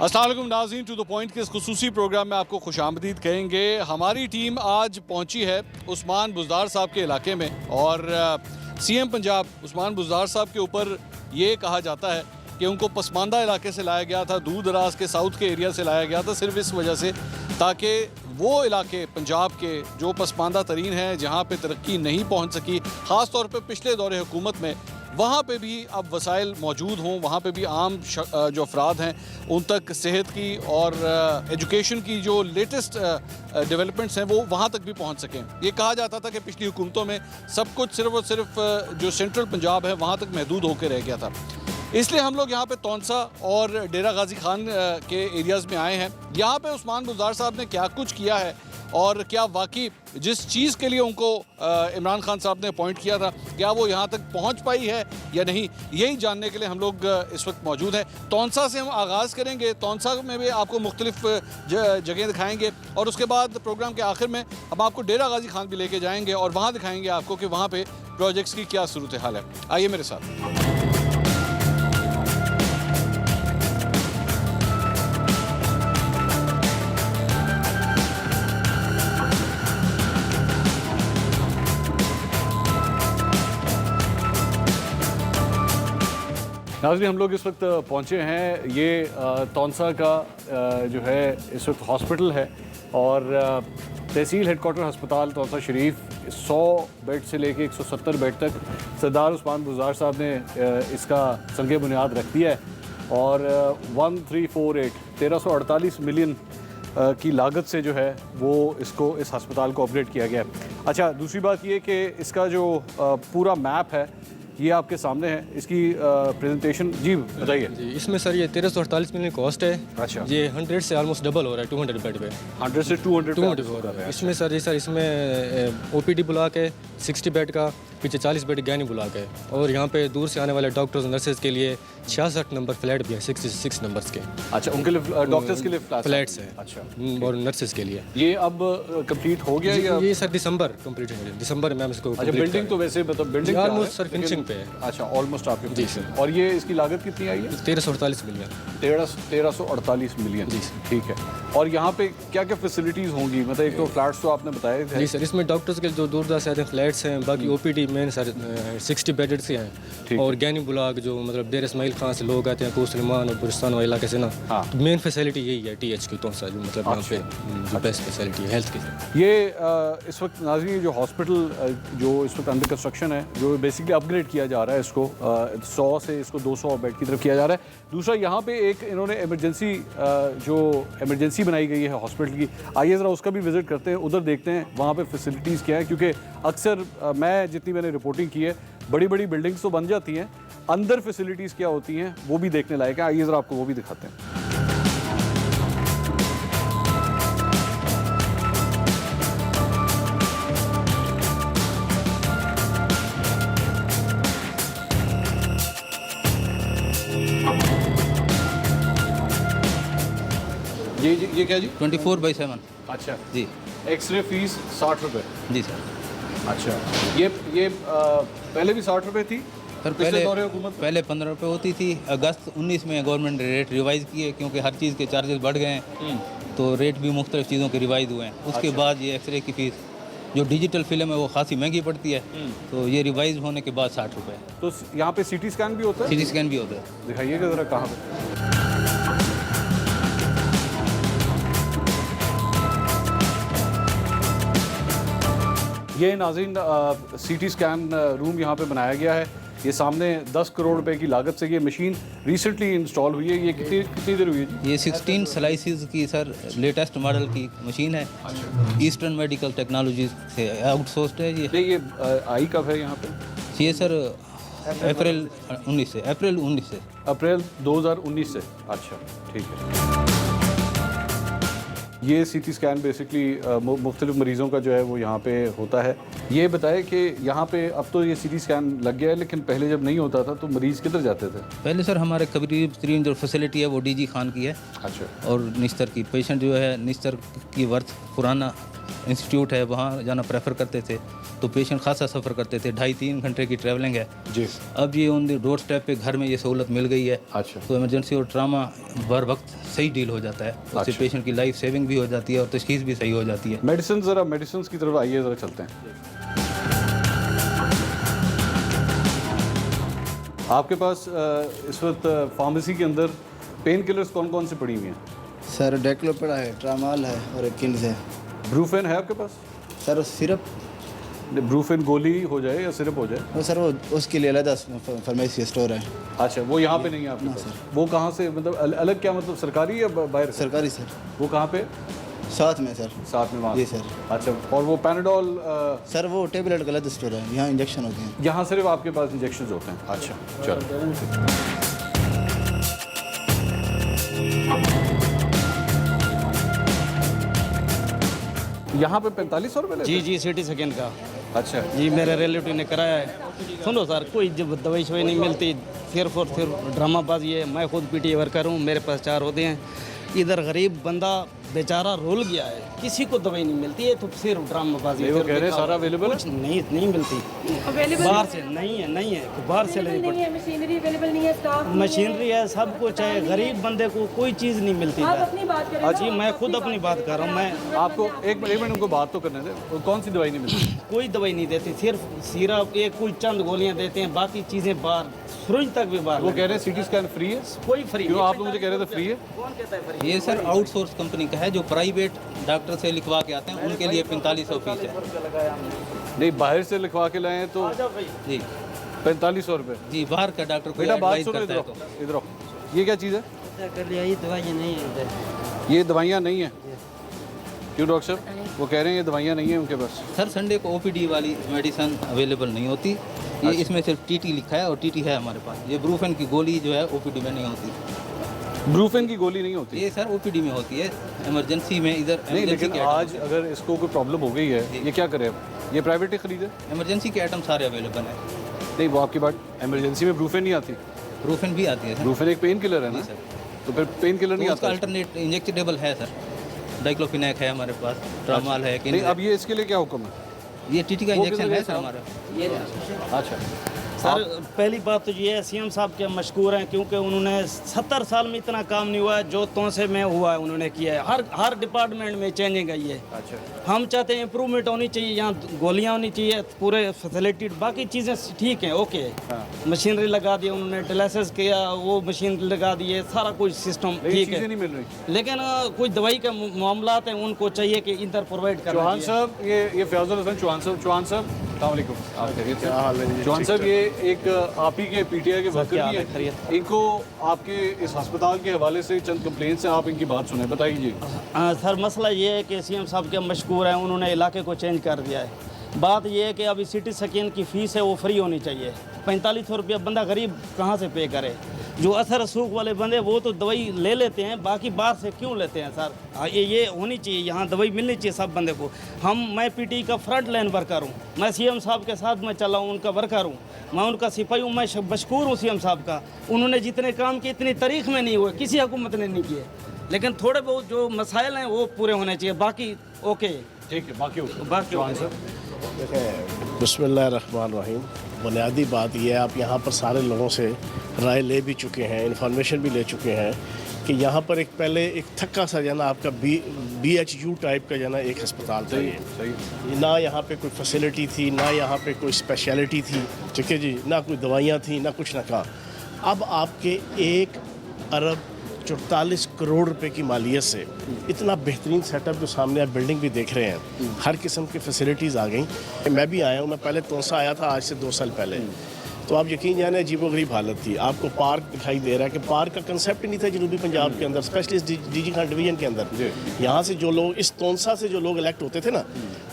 अस्सलाम वालेकुम नाज़रीन, टू द पॉइंट के इस खुसूसी प्रोग्राम में आपको खुशामदीद कहेंगे। हमारी टीम आज पहुंची है उस्मान बुज़दार साहब के इलाके में और सीएम पंजाब उस्मान बुज़दार साहब के ऊपर ये कहा जाता है कि उनको पसमानदा इलाके से लाया गया था, दूर दराज के साउथ के एरिया से लाया गया था, सिर्फ इस वजह से ताकि वो इलाके पंजाब के जो पसमानदा तरीन हैं, जहाँ पे तरक्की नहीं पहुँच सकी, ख़ास तौर पर पिछले दौरे हुकूमत में, वहाँ पे भी अब वसाइल मौजूद हों, वहाँ पे भी आम जो अफराद हैं उन तक सेहत की और एजुकेशन की जो लेटेस्ट डेवलपमेंट्स हैं वो वहाँ तक भी पहुँच सकें। ये कहा जाता था कि पिछली हुकूमतों में सब कुछ सिर्फ और सिर्फ जो सेंट्रल पंजाब है वहाँ तक महदूद होकर रह गया था। इसलिए हम लोग यहाँ पे तौंसा और डेरा गाजी खान के एरियाज़ में आए हैं। यहाँ पे उस्मान बुज़दार साहब ने क्या कुछ किया है और क्या वाकई जिस चीज़ के लिए उनको इमरान खान साहब ने अपॉइंट किया था क्या वो यहाँ तक पहुँच पाई है या नहीं, यही जानने के लिए हम लोग इस वक्त मौजूद हैं। तौंसा से हम आगाज़ करेंगे। तौंसा में भी आपको मुख्तलिफ जगह दिखाएंगे और उसके बाद प्रोग्राम के आखिर में हम आपको डेरा गाजी खान भी लेके जाएंगे और वहाँ दिखाएंगे आपको कि वहाँ पर प्रोजेक्ट्स की क्या सूरत हाल है। आइए मेरे साथ। नाज़रीन, हम लोग इस वक्त पहुँचे हैं, ये तौंसा का जो है इस वक्त हॉस्पिटल है और तहसील हेडक्वार्टर अस्पताल तौंसा शरीफ 100 बेड से लेके 170 बेड तक सरदार उस्मान बुज़दार साहब ने इसका संग बुनियाद रख दिया है और 1348 मिलियन की लागत से जो है वो इस अस्पताल को अपग्रेड किया गया है। अच्छा, दूसरी बात ये कि इसका जो पूरा मैप है ये आपके सामने है, इसकी प्रेजेंटेशन जी बताइए। जी, इसमें सर ये 1348 मिलियन कॉस्ट है। अच्छा, ये 100 से ऑलमोस्ट डबल हो रहा है, 200 बेड पे 100 से 200 हो रहा है। इसमें सर इसमें ओपीडी ब्लॉक है 60 बेड का, पीछे 40 बेड गैनी ब्लॉक है और यहाँ पे दूर से आने वाले डॉक्टर्स नर्सेज के लिए 66 नंबर फ्लैट भी है, 66 नंबर्स के। अच्छा, उनके लिए डॉक्टर्स के लिए फ्लैट्स हैं। अच्छा, और नर्सेज के लिए ये अब कंप्लीट हो गया या ये सर दिसंबर कंप्लीट हो गया, दिसंबर में हम इसको। अच्छा, बिल्डिंग तो वैसे मतलब बिल्डिंग ऑलमोस्ट सर फिनिशिंग पे है। अच्छा, ऑलमोस्ट आपके जी सर। और ये इसकी लागत कितनी आई है? 1348 मिलियन। 1348 मिलियन। जी ठीक है। और यहाँ पे क्या क्या फैसिलिटीज़ होंगी? मतलब एक तो फ्लैट्स तो आपने बताए थे। जी सर, इसमें डॉक्टर्स के जो दूर दराज से आते हैं फ्लैट्स हैं, बाकी ओपीडी मेन सर 60 बेडेड से हैं और गैनी ब्लॉक जो मतलब डेर इस्माइल खान से लोग आते हैं, कोसलमान और बुरस्तान वाला इलाके से ना। हाँ। तो मेन फैसिलिटी यही है TH की तौंसा जो मतलब यहाँ पे जो बेस्ट फैसिलिटी है हेल्थ की। ये इस वक्त नाज़रीन जो हॉस्पिटल जो इस वक्त अंडर कंस्ट्रक्शन है, जो बेसिकली अपग्रेड किया जा रहा है, इसको 100 से इसको 200 बेड की तरफ किया जा रहा है। दूसरा यहाँ पे एक इन्होंने इमरजेंसी बनाई गई है हॉस्पिटल की। आइए ज़रा उसका भी विज़िट करते हैं, उधर देखते हैं वहाँ पे फैसिलिटीज़ क्या है, क्योंकि अक्सर मैं जितनी मैंने रिपोर्टिंग की है बड़ी बड़ी बिल्डिंग्स तो बन जाती हैं, अंदर फैसिलिटीज़ क्या होती हैं वो भी देखने लायक है। आइए ज़रा आपको वो भी दिखाते हैं। ये क्या जी? 24/7। अच्छा जी। एक्सरे फीस 60 रुपये? जी सर। अच्छा, ये पहले भी 60 रुपये थी सर? पहले 15 रुपये होती थी। अगस्त 19 में गवर्नमेंट ने रेट रिवाइज़ किए क्योंकि हर चीज़ के चार्जेस बढ़ गए हैं, तो रेट भी मुख्तलिफ चीज़ों के रिवाइज़ हुए हैं। उसके बाद ये एक्सरे की फ़ीस जो डिजिटल फिल्म है वो खासी महंगी पड़ती है, तो ये रिवाइज़ होने के बाद 60 रुपये। तो यहाँ पे CT स्कैन भी होता है? CT स्कैन भी होता है। दिखाइएगा ज़रा कहाँ पे। ये नाज़रीन CT स्कैन रूम यहाँ पे बनाया गया है। ये सामने 10 करोड़ रुपए की लागत से ये मशीन रिसेंटली इंस्टॉल हुई है। ये कितनी देर हुई है जी? ये 16 स्लाइसिस की सर लेटेस्ट मॉडल की मशीन है। ईस्टर्न मेडिकल टेक्नोलॉजी से आउटसोर्स्ड है ये आई कब है यहाँ पे? ये सर अप्रैल 19 से। अप्रैल 2019 से। अच्छा, ठीक है। ये CT स्कैन बेसिकली मुख्तलिफ मरीज़ों का जो है वो यहाँ पे होता है। ये बताए कि यहाँ पे अब तो ये CT स्कैन लग गया है, लेकिन पहले जब नहीं होता था तो मरीज़ किधर जाते थे? पहले सर हमारे करीब तरीन जो फैसिलिटी है वो DG खान की है। अच्छा। और निस्तर की पेशेंट जो है निस्तर की वर्थ पुराना इंस्टीट्यूट है, वहाँ जाना प्रेफर करते थे, तो पेशेंट खासा सफ़र करते थे, 2.5-3 घंटे की ट्रैवलिंग है जी। अब ये ऑन द डोर स्टेप पे घर में ये सहूलत मिल गई है। अच्छा। तो इमरजेंसी और ट्रामा बर वक्त सही डील हो जाता है, उससे पेशेंट की लाइफ सेविंग भी हो जाती है और तशखीस भी सही हो जाती है। मेडिसिन, ज़रा मेडिसिन की तरफ आइए, ज़रा चलते हैं। आपके पास इस वक्त फार्मेसी के अंदर पेन किलर्स कौन कौन से पड़ी हुई हैं? सर डेक्लो पड़ा है, ट्रामाल है और एक किल्स है। ब्रूफेन है आपके पास? सर सिरप, ब्रूफेन गोली हो जाए या सिरप हो जाए? वो सर वो उसके लिए अलग फार्मेसी स्टोर है। अच्छा, वो यहाँ पे नहीं है आपके पास? वो कहाँ से, मतलब अलग क्या, मतलब सरकारी या बाहर? सरकारी सर। वो कहाँ पे? साथ में सर। साथ में वहाँ? जी सर। अच्छा, और वो पैनाडोल? सर वो टेबलेट का अलग स्टोर है, यहाँ इंजेक्शन होते हैं। यहाँ सिर्फ आपके पास इंजेक्शन होते हैं? अच्छा चलो। यहाँ पे 4500 रुपये? जी सिटी सेकेंड का। अच्छा जी, मेरे रिलेटिव ने कराया है। सुनो सर, कोई जब दवाई शवाई नहीं मिलती, सिर्फ और सिर्फ ड्रामाबाजी है। मैं खुद पीटी वर्कर हूँ, मेरे पास 4 होते हैं। इधर गरीब बंदा बेचारा रोल गया है, किसी को दवाई नहीं मिलती है, तो सिर्फ ड्रामाबाजी है। वो कह रहे हैं सारा अवेलेबल कुछ नहीं मिलती, बाहर से नहीं है बाहर से लेनी पड़ती है। मशीनरी अवेलेबल नहीं है, स्टाफ मशीनरी है, सब कुछ है, गरीब बंदे को कोई चीज़ नहीं मिलती आप है। अपनी बात करें। जी, मैं खुद अपनी बात कर रहा हूँ। मैं आपको एक मिनट उनको बात तो करने दे। कौन सी दवाई नहीं मिलती? कोई दवाई नहीं देती, सिर्फ सिरप, एक कोई चंद गोलियां देते हैं, बाकी चीज़ें बाहर, सुरुज तक भी बाहर। वो कह रहे हैं सिटी स्कैन फ्री है? कोई फ्री क्यों आप लोग मुझे कह रहे थे फ्री है? कौन कहता है फ्री? ये सर आउटसोर्स कंपनी का है, जो प्राइवेट डॉक्टर से लिखवा के आते हैं, उनके लिए 4500 फीस है। नहीं, बाहर से लिखवा के लाए हैं तो जी 4500 रुपये? जी, बाहर का डॉक्टर को बेटा बात एडवाइस सुनो, करता इधर है तो। आओ, इधर आओ। ये क्या चीज़ है? ये दवाई नहीं है। ये दवाइयाँ नहीं है? क्यों डॉक्टर साहब? वो कह रहे हैं ये दवाइयाँ नहीं है उनके पास। सर संडे को ओपीडी वाली मेडिसिन अवेलेबल नहीं होती, ये इसमें सिर्फ टीटी लिखा है और टीटी है हमारे पास। ये ब्रूफेन की गोली जो है ओपीडी में नहीं होती। ब्रूफेन की गोली नहीं होती? ये सर ओपीडी में होती है, इमरजेंसी में इधर नहीं, लेकिन आज अगर इसको कोई प्रॉब्लम हो गई है, ये क्या करे अब? ये प्राइवेट ही खरीदे? इमरजेंसी के आइटम सारे अवेलेबल हैं। नहीं, वो आपकी बात, इमरजेंसी में ब्रूफेन नहीं आती? ब्रूफेन भी आती है सर। ब्रूफेन एक पेन किलर है ना? सर। तो फिर पेन किलर नहीं तो उसका आता? अल्टरनेट इंजेक्टेबल है सर, डाइक्लोफिनेक है हमारे पास, ट्रामाल है। नहीं, अब ये इसके लिए क्या हुक्म है? ये टीटी का वो इंजेक्शन कितने है का सर हमारा। अच्छा, सर पहली बात तो ये है, सीएम साहब के मशकूर हैं, क्योंकि उन्होंने 70 साल में इतना काम नहीं हुआ है जो तोसे में हुआ है, उन्होंने किया है। हर डिपार्टमेंट में चेंजिंग आई है। अच्छा। हम चाहते हैं इम्प्रूवमेंट होनी चाहिए, यहाँ गोलियाँ होनी चाहिए, पूरे फैसिलिटी, बाकी चीज़ें ठीक हैं, ओके है। मशीनरी लगा दी उन्होंने, डायलिसिस किया, वो मशीन लगा दी है, सारा कुछ सिस्टम ठीक है, नहीं मिल रही। लेकिन कुछ दवाई के मामला हैं, उनको चाहिए कि इधर प्रोवाइड करना चौहान चाहिए। साहब, ये फयाजुल हसन चौहान साहब, अस्सलाम वालेकुम। आप खैरियत से? चौहान साहब, ये एक आप ही के पीटीआई के वर्कर भी हैं, इनको आपके इस अस्पताल के हवाले से चंद कंप्लेंट्स हैं, आप इनकी बात सुने, बताइए। सर मसला ये है कि सीएम साहब के मशकूर हैं, उन्होंने इलाके को चेंज कर दिया है। बात ये है कि अभी सिटी स्कैन की फ़ीस है वो फ्री होनी चाहिए। 4500 रुपया बंदा गरीब कहाँ से पे करे? जो असर सूख वाले बंदे वो तो दवाई ले लेते हैं, बाकी बाहर से क्यों लेते हैं सर? ये होनी चाहिए, यहाँ दवाई मिलनी चाहिए सब बंदे को। मैं पीटी का फ्रंट लाइन वर्कर हूँ, मैं सीएम साहब के साथ मैं चला हूँ, उनका वर्कर हूँ, मैं उनका सिपाही हूँ, मैं मशकूर हूँ सीएम साहब का। उन्होंने जितने काम किए इतनी तारीख में नहीं हुए, किसी हुकूमत ने नहीं किए, लेकिन थोड़े बहुत जो मसाइल हैं वो पूरे होने चाहिए, बाकी ओके ठीक है, बाकी बाकी सर। बिस्मिल्लाहिर्रहमानिर्रहीम। बुनियादी बात यह है, आप यहाँ पर सारे लोगों से राय ले भी चुके हैं, इन्फॉर्मेशन भी ले चुके हैं कि यहाँ पर पहले एक थक्का सा जना आपका BHU टाइप का जना एक अस्पताल था। ये ना यहाँ पे कोई फैसिलिटी थी, ना यहाँ पे कोई स्पेशलिटी थी, ठीक है जी, ना कोई दवाइयाँ थी, ना कुछ ना कहा। अब आपके 1 अरब 44 करोड़ रुपए की मालियत से इतना बेहतरीन सेटअप जो सामने आप बिल्डिंग भी देख रहे हैं, हर किस्म की फैसिलिटीज़ आ गई। मैं भी आया हूँ, मैं पहले तोसा आया था आज से 2 साल पहले, तो आप यकीन जाने अजीबोगरीब हालत थी। आपको पार्क दिखाई दे रहा है कि पार्क का कंसेप्ट ही नहीं था जनूबी पंजाब के अंदर, स्पेशलिस्ट DG खान डिवीज़न के अंदर। यहाँ से जो लोग इस तोसा से जो लोग इलेक्ट होते थे ना,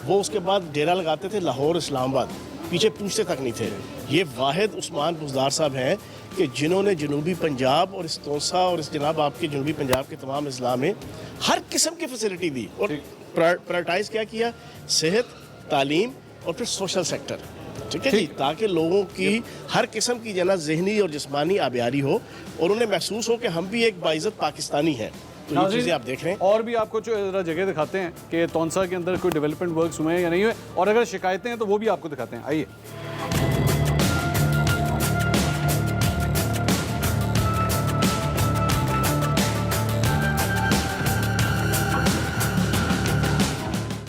वो उसके बाद डेरा लगाते थे लाहौर इस्लामाबाद, पीछे पूछते तक नहीं थे। ये वाहिद उस्मान बुज़दार साहब हैं कि जिन्होंने जनूबी पंजाब और इस तोसा और इस जनाब आपके जनूबी पंजाब के तमाम अजला में हर किस्म की फैसिलिटी दी और प्रायोरिटाइज क्या किया, सेहत, तालीम और फिर सोशल सेक्टर, ठीक है जी, ताकि लोगों की हर किस्म की जना जहनी और जिस्मानी आबियारी हो और उन्हें महसूस हो कि हम भी एक बाइज़्ज़त पाकिस्तानी हैं। तो ये चीज़ें आप देख रहे हैं। और भी आपको जो ज़रा जगह दिखाते हैं कि तौनसा के अंदर कोई डेवलपमेंट वर्क्स हुए हैं या नहीं हुए, और अगर शिकायतें हैं तो वो भी आपको दिखाते हैं। आइए।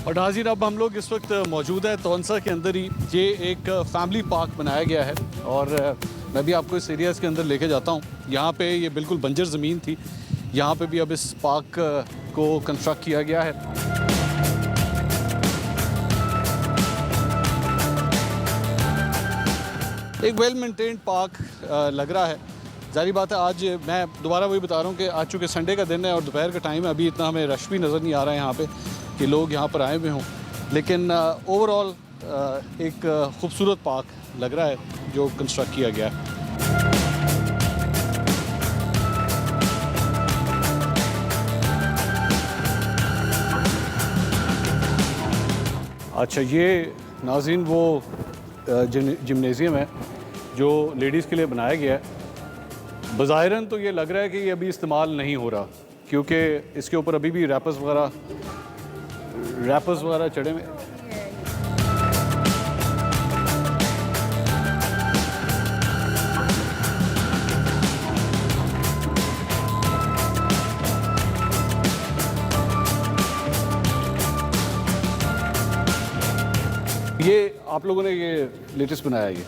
और नाज़रीन, अब हम लोग इस वक्त मौजूद है तौनसा के अंदर ही। ये एक फैमिली पार्क बनाया गया है और मैं भी आपको इस एरियाज़ के अंदर लेके जाता हूँ। यहाँ पे ये बिल्कुल बंजर ज़मीन थी, यहाँ पे भी अब इस पार्क को कंस्ट्रक्ट किया गया है। एक वेल मेंटेन्ड पार्क लग रहा है। जारी बात है, आज मैं दोबारा वही बता रहा हूँ कि आज चूँकि संडे का दिन है और दोपहर का टाइम है, अभी इतना हमें रश भी नज़र नहीं आ रहा है यहाँ पे कि लोग यहाँ पर आए हुए हों, लेकिन ओवरऑल एक खूबसूरत पार्क लग रहा है जो कंस्ट्रक्ट किया गया है। अच्छा, ये नाज़रीन वो जिम्नेज़ियम है जो लेडीज़ के लिए बनाया गया है। बज़ाहिरन तो ये लग रहा है कि ये अभी इस्तेमाल नहीं हो रहा, क्योंकि इसके ऊपर अभी भी रैपर्स वगैरह चढ़े हुए। ये आप लोगों ने ये लेटेस्ट बनाया है? ये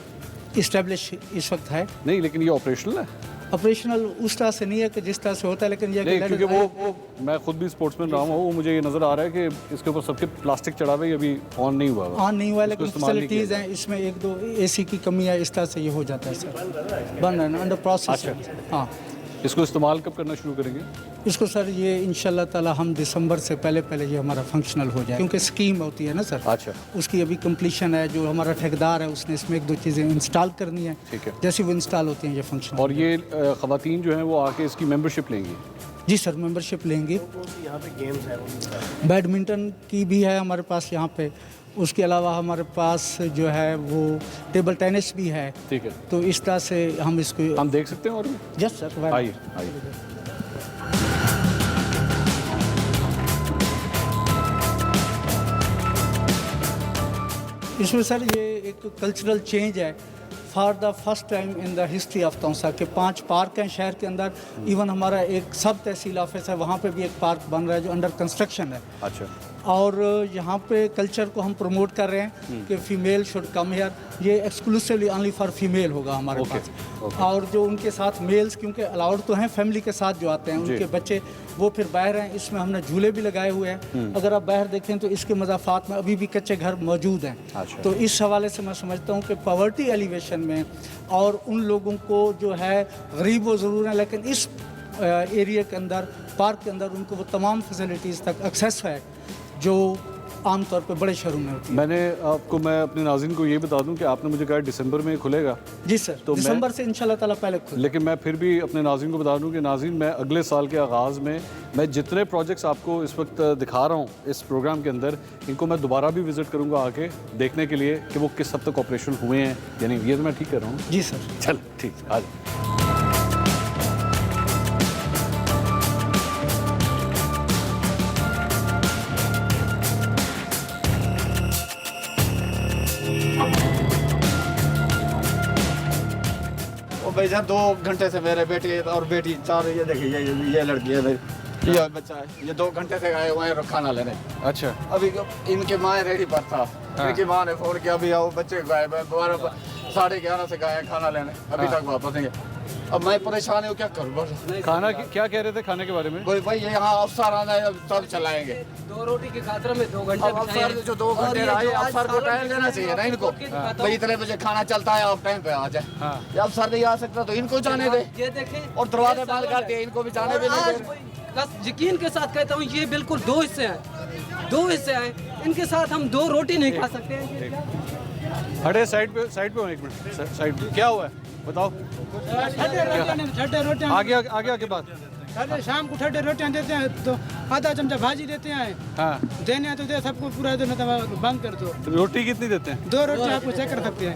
इस्टेब्लिश इस वक्त है, नहीं, लेकिन ये ऑपरेशनल है? ऑपरेशनल उस तरह से नहीं है कि जिस तरह से होता है, लेकिन ये नहीं, क्योंकि वो मैं खुद भी स्पोर्ट्समैन रहा हूँ, वो मुझे ये नज़र आ रहा है कि इसके ऊपर सबके प्लास्टिक चढ़ा हुआ है, अभी ऑन नहीं हुआ। ऑन नहीं हुआ, लेकिन इस्तेमाल नहीं फैसिलिटीज़ हैं इसमें, एक दो एसी की कमी है, इस तरह से ये हो जाता है सर। बन रहा है, अंडर प्रोसेस। हाँ, इसको इस्तेमाल कब करना शुरू करेंगे? इसको सर ये इंशाल्लाह ताला हम दिसंबर से पहले ये हमारा फंक्शनल हो जाए, क्योंकि स्कीम होती है ना सर। अच्छा, उसकी अभी कंप्लीशन है। जो हमारा ठेकेदार है उसने इसमें एक दो चीज़ें इंस्टॉल करनी है। ठीक है। जैसी वो इंस्टॉल होती हैं ये फंक्शन। और ये ख़वातीन जो हैं वो आके इसकी मेंबरशिप लेंगी? जी सर, मेंबरशिप लेंगे। यहाँ पे गेम्स हैं, बैडमिंटन की भी है हमारे पास यहाँ पे, उसके अलावा हमारे पास जो है वो टेबल टेनिस भी है। ठीक है, तो इस तरह से हम इसको हम देख सकते हैं। और यस सर, आइए आइए। इसमें सर ये एक कल्चरल चेंज है for the first time in the history of Taunsa के 5 पार्क हैं शहर के अंदर। इवन हमारा एक सब तहसील ऑफिस है, वहाँ पे भी एक पार्क बन रहा है जो अंडर कंस्ट्रक्शन है। अच्छा, और यहाँ पे कल्चर को हम प्रमोट कर रहे हैं कि फीमेल शुड कम हियर। ये एक्सक्लूसिवली ओनली फॉर फीमेल होगा हमारे पास। और जो उनके साथ मेल्स, क्योंकि अलाउड तो हैं फैमिली के साथ जो आते हैं, उनके बच्चे वो फिर बाहर हैं। इसमें हमने झूले भी लगाए हुए हैं। अगर आप बाहर देखें तो इसके मज़ाफ़ात में अभी भी कच्चे घर मौजूद हैं। अच्छा। तो इस हवाले से मैं समझता हूँ कि पॉवर्टी एलिवेशन में और उन लोगों को जो है गरीब वो ज़रूर हैं, लेकिन इस एरिया के अंदर, पार्क के अंदर उनको वो तमाम फैसिलिटीज़ तक एक्सेस है जो आमतौर पे बड़े शहरों में होती है। मैं अपने नाज़रीन को ये बता दूं कि आपने मुझे कहा दिसंबर में खुलेगा। जी सर, तो दिसंबर से इंशाल्लाह ताला पहले खुलेगा। लेकिन मैं फिर भी अपने नाज़रीन को बता दूं कि नाज़रीन, मैं अगले साल के आगाज़ में मैं जितने प्रोजेक्ट्स आपको इस वक्त दिखा रहा हूँ इस प्रोग्राम के अंदर, इनको मैं दोबारा भी विज़िट करूँगा आके देखने के लिए कि वो किस हद तक ऑपरेशन हुए हैं। यानी ये तो मैं ठीक कर रहा हूँ? जी सर। चल ठीक, आज भाई साहब 2 घंटे से मेरे बेटे और बेटी 4, ये देखिए ये लड़की है, ये बच्चा है, ये 2 घंटे से गए हुए हैं खाना लेने। अच्छा, अभी इनके माँ रेडी पर था। इनकी माँ ने फोन किया, अभी आओ, बच्चे गए 11:30 से गए खाना लेने, अभी तक वापस नहीं। अब मैं परेशान हूँ, क्या करूँ? खाना क्या कह रहे थे खाने के बारे में? भाई ये यहाँ अफसर आना है, तब चलाएंगे। 2 रोटी की खातिर में 2 घंटे अब अफसर जो 2 घंटे रहे, अफसर को टाइम देना चाहिए ना इनको। भाई इतने बजे खाना चलता है, आप टाइम पे आ जाए। ये अफसर नहीं आ सकता तो इनको जाने दे। ये देखें, और दरवाजे बंद कर दिए, इनको भी जाने भी नहीं दे। बस यकीन के साथ कहता हूँ, ये बिल्कुल 2 हिस्से हैं, 2 हिस्से हैं। इनके साथ हम 2 रोटी नहीं खा सकते हैं। हटे साइड पे हो, 1 मिनट साइड पे। क्या हुआ है बताओ? आगे बात। अरे शाम को ठंडे रोटियां देते हैं तो आधा चमचा भाजी देते हैं। हाँ, देने हैं तो दे, सबको पूरा देना तो बंद कर दो। रोटी कितनी देते हैं? 2 रोटी आपको चेक कर सकते हैं।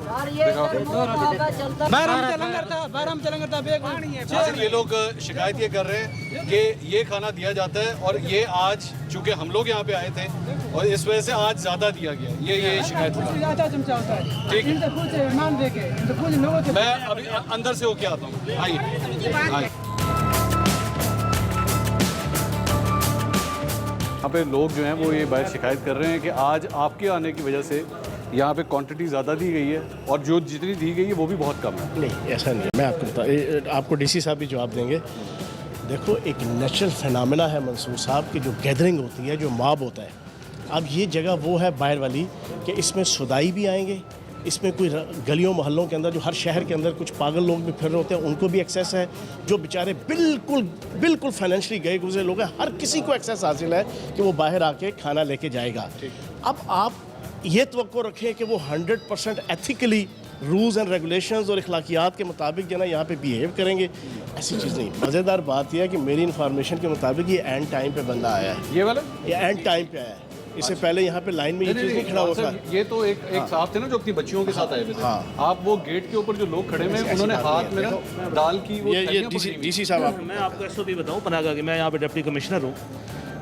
12 में लंगर था, 12 में लंगर था। नाज़रीन, ये लोग शिकायत ये कर रहे हैं कि ये खाना दिया जाता है और ये आज चूँकि हम लोग यहाँ पे आए थे और इस वजह से आज ज़्यादा दिया गया। ये शिकायत है। आधा चमचा होता है। ठीक है। इनसे पूछे इमाम देके, इनसे पूछे लोगों से। मैं अभी अंदर से होके आता हूँ। आइए आइए। यहाँ पे लोग जो हैं वो ये बाहर शिकायत कर रहे हैं कि आज आपके आने की वजह से यहाँ पे क्वांटिटी ज़्यादा दी गई है और जो जितनी दी गई है वो भी बहुत कम है। नहीं, ऐसा नहीं है। मैं आपको आपको डीसी साहब भी जवाब देंगे। देखो, एक नेचुरल फिनोमेना है मंसूर साहब की, जो गैदरिंग होती है, जो मॉब होता है। अब ये जगह वो है बाहर वाली कि इसमें सुदाई भी आएंगे, इसमें कोई गलियों मोहल्लों के अंदर जो हर शहर के अंदर कुछ पागल लोग भी फिर रहे होते हैं, उनको भी एक्सेस है। जो बेचारे बिल्कुल फाइनेंशियली गए गुजरे लोग हैं, हर किसी को एक्सेस हासिल है कि वो बाहर आके खाना लेके जाएगा। अब आप ये तवक्को रखें कि वो 100% एथिकली रूल्स एंड रेगुलेशंस और इखलाकियात के मुताबिक जो ना यहाँ पे बिहेव करेंगे, ऐसी चीज़ नहीं। मज़ेदार बात यह है कि मेरी इन्फॉर्मेशन के मुताबिक ये एंड टाइम पे बंदा आया है। ये वाला? ये एंड टाइम पे आया है। इससे पहले यहाँ पे लाइन में ये चीज़ नहीं खड़ा हुआ था। ये तो एक साहब थे ना जो अपनी बच्चियों के साथ आए हुए थे। हाँ। आप वो गेट के ऊपर जो लोग खड़े हुए हैं उन्होंने हाथ में ना दाल की वो ये डीसी साहब, मैं आपको SOP बताऊं पनाहगाह की। मैं यहाँ पे डिप्टी कमिश्नर हूँ।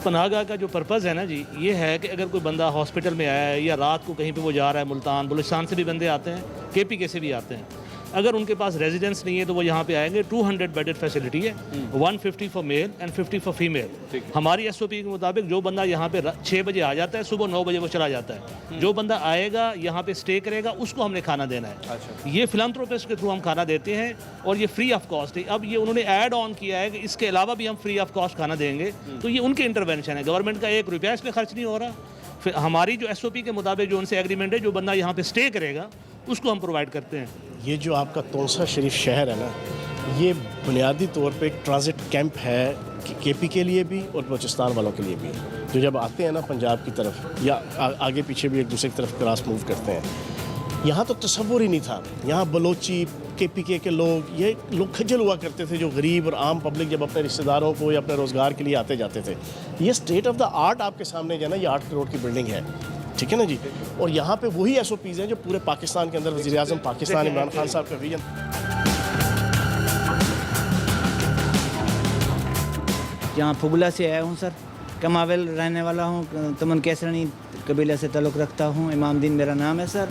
पनाहगाह का जो पर्पज़ है ना जी, ये है कि अगर कोई बंदा हॉस्पिटल में आया है या रात को कहीं पे वो जा रहा है, मुल्तान बलूचिस्तान से भी बंदे आते हैं, KPK से भी आते हैं, अगर उनके पास रेजिडेंस नहीं है तो वो यहाँ पे आएंगे। 200 बेडेड फैसिलिटी है, 150 for male and 50 for female. हमारी SOP के मुताबिक जो बंदा यहाँ पे 6 बजे आ जाता है, सुबह 9 बजे वो चला जाता है। जो बंदा आएगा यहाँ पे स्टे करेगा, उसको हमने खाना देना है। ये फिलैंथ्रोपिस्ट के थ्रू हम खाना देते हैं और ये फ्री ऑफ कॉस्ट है। अब ये उन्होंने ऐड ऑन किया है कि इसके अलावा भी हम फ्री ऑफ कॉस्ट खाना देंगे, तो ये उनके इंटरवेंशन है। गवर्नमेंट का 1 रुपया इस पर खर्च नहीं हो रहा। फिर हमारी जो SOP के मुताबिक जो उनसे एग्रीमेंट है, जो बंदा यहाँ पे स्टे करेगा उसको हम प्रोवाइड करते हैं। ये जो आपका तोंसा शरीफ शहर है ना, ये बुनियादी तौर पे एक ट्रांजिट कैंप है KP के लिए भी और बलूचिस्तान वालों के लिए भी, जो जब आते हैं ना पंजाब की तरफ या आगे पीछे भी एक दूसरे की तरफ क्रॉस मूव करते हैं। यहाँ तो तसव्वुर ही नहीं था। यहाँ बलोची KPK के लोग, ये लोग खज्जल हुआ करते थे, जो गरीब और आम पब्लिक जब अपने रिश्तेदारों को या अपने रोज़गार के लिए आते जाते थे। ये स्टेट ऑफ द आर्ट आपके सामने जो है ना, ये 8 करोड़ की बिल्डिंग है, ठीक है ना जी। और यहाँ पे वही SOPs हैं जो पूरे पाकिस्तान के अंदर वज़ीर आज़म पाकिस्तान इमरान खान साहब का विजन। यहाँ फुगला से आया हूँ सर, कमावेल रहने वाला हूँ, तमन कैसरनी कबीले से ताल्लुक़ रखता हूँ। इमाम दीन मेरा नाम है सर।